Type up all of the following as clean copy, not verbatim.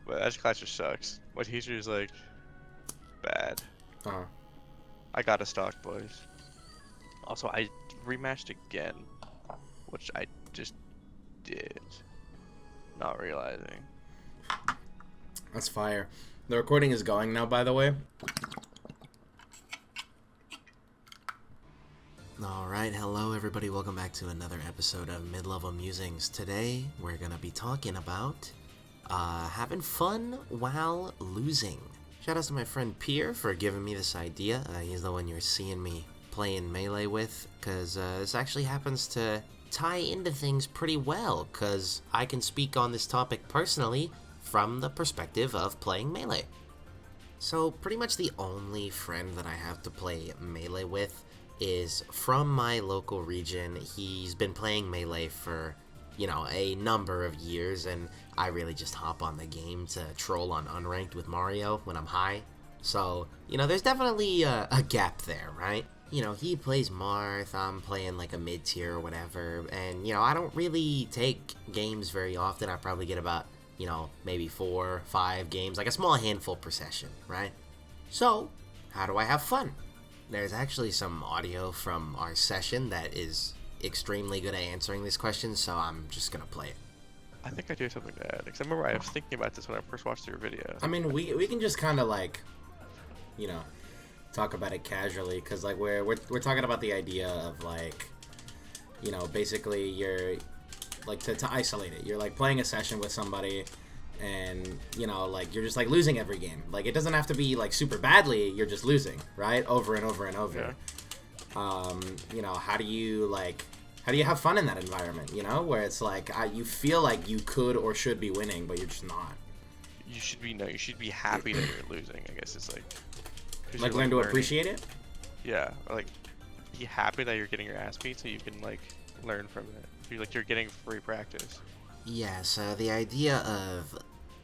But Edge Clash just sucks. My teacher is like bad. Uh, I got a stock, boys. Also, I rematched again, which I just did, not realizing. that's fire. The recording is going now, by the way. Alright, hello everybody, welcome back to another episode of Mid-Level Musings. Today, we're gonna be talking about having fun while losing. Shout out to my friend Pierre for giving me this idea. He's the one you're seeing me playing Melee with, because this actually happens to tie into things pretty well, because I can speak on this topic personally from the perspective of playing Melee. So, pretty much the only friend that I have to play Melee with is from my local region. He's been playing Melee for, a number of years, and I really just hop on the game to troll on Unranked with Mario when I'm high. So, there's definitely a gap there, right? He plays Marth, I'm playing like a mid-tier or whatever, and, I don't really take games very often. I probably get about, maybe 4 or 5 games, like a small handful per session, right? So, how do I have fun? There's actually some audio from our session that is extremely good at answering this question, so I'm just gonna play it. I think I do have something to add, because I remember I was thinking about this when I first watched your video. I mean, we can just kind of like, talk about it casually, because like we're talking about the idea of like, basically you're like to isolate it. You're like playing a session with somebody, and like you're just like losing every game. Like it doesn't have to be like super badly. You're just losing, right, over and over and over. Yeah. How do you have fun in that environment? Where it's like you feel like you could or should be winning, but you're just not. You should be happy that you're losing. I guess it's like. Like learn to appreciate it. Yeah, like be happy that you're getting your ass beat, so you can like learn from it. You're getting free practice. Yeah, so the idea of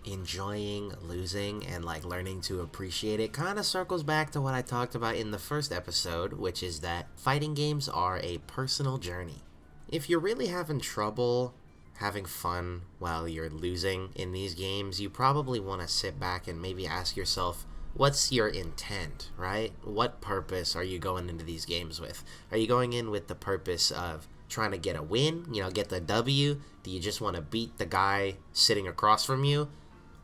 enjoying losing and like learning to appreciate it kind of circles back to what I talked about in the first episode, which is that fighting games are a personal journey. If you're really having trouble having fun while you're losing in these games, you probably want to sit back and maybe ask yourself, what's your intent, right? What purpose are you going into these games with? Are you going in with the purpose of trying to get a win, get the W? Do you just want to beat the guy sitting across from you?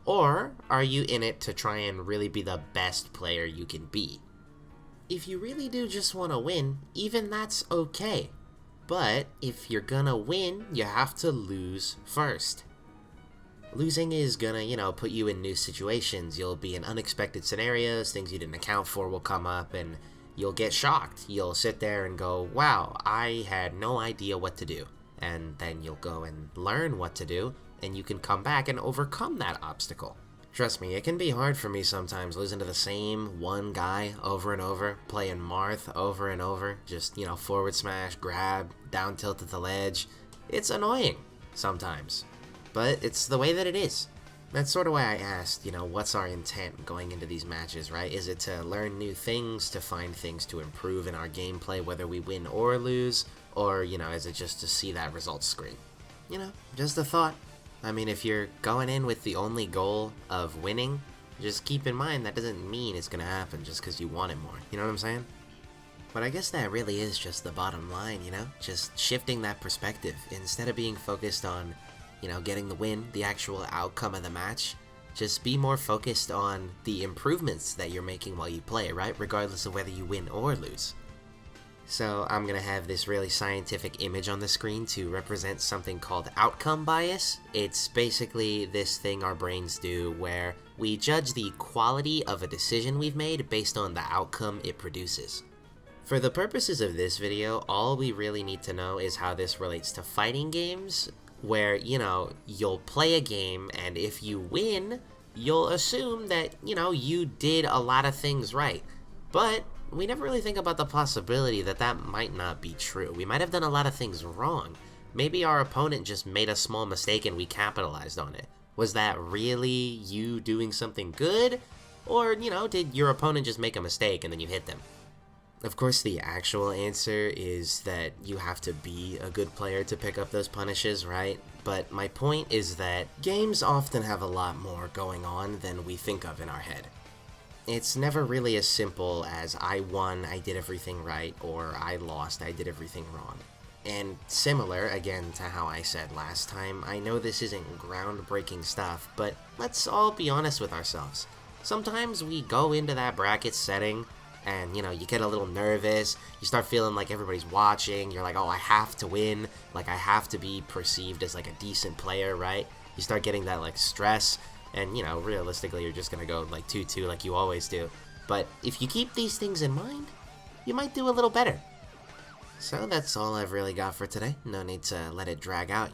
Or are you in it to try and really be the best player you can be? If you really do just want to win, even that's okay. But if you're gonna win, you have to lose first. Losing is gonna, put you in new situations. You'll be in unexpected scenarios, things you didn't account for will come up, and you'll get shocked. You'll sit there and go, wow, I had no idea what to do. And then you'll go and learn what to do, and you can come back and overcome that obstacle. Trust me, it can be hard for me sometimes, losing to the same one guy over and over, playing Marth over and over, just, forward smash, grab, down tilt at the ledge. It's annoying sometimes, but it's the way that it is. That's sort of why I asked, what's our intent going into these matches, right? Is it to learn new things, to find things to improve in our gameplay, whether we win or lose? Or, is it just to see that results screen? Just a thought. I mean, if you're going in with the only goal of winning, just keep in mind that doesn't mean it's going to happen just because you want it more. You know what I'm saying? But I guess that really is just the bottom line, Just shifting that perspective. Instead of being focused on getting the win, the actual outcome of the match, just be more focused on the improvements that you're making while you play, right? Regardless of whether you win or lose. So I'm going to have this really scientific image on the screen to represent something called outcome bias. It's basically this thing our brains do where we judge the quality of a decision we've made based on the outcome it produces. For the purposes of this video, all we really need to know is how this relates to fighting games, where, you'll play a game, and if you win, you'll assume that, you did a lot of things right. But we never really think about the possibility that that might not be true. We might have done a lot of things wrong. Maybe our opponent just made a small mistake and we capitalized on it. Was that really you doing something good? Or, did your opponent just make a mistake and then you hit them? Of course, the actual answer is that you have to be a good player to pick up those punishes, right? But my point is that games often have a lot more going on than we think of in our head. It's never really as simple as I won, I did everything right, or I lost, I did everything wrong. And similar, again, to how I said last time, I know this isn't groundbreaking stuff, but let's all be honest with ourselves. Sometimes we go into that bracket setting and, you get a little nervous, you start feeling like everybody's watching, you're like, oh, I have to win, like I have to be perceived as like a decent player, right? You start getting that like stress, and, realistically you're just gonna go like 2-2 like you always do. But if you keep these things in mind, you might do a little better. So that's all I've really got for today. No need to let it drag out.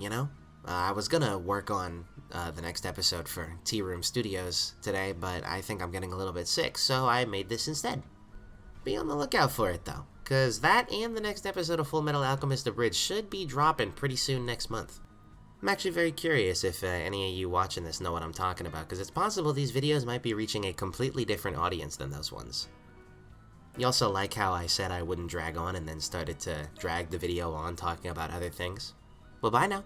I was gonna work on the next episode for Tea Room Studios today, but I think I'm getting a little bit sick, so I made this instead. Be on the lookout for it, though, because that and the next episode of Full Metal Alchemist Abridged should be dropping pretty soon next month. I'm actually very curious if any of you watching this know what I'm talking about, because it's possible these videos might be reaching a completely different audience than those ones. You also like how I said I wouldn't drag on and then started to drag the video on talking about other things? Well, bye now.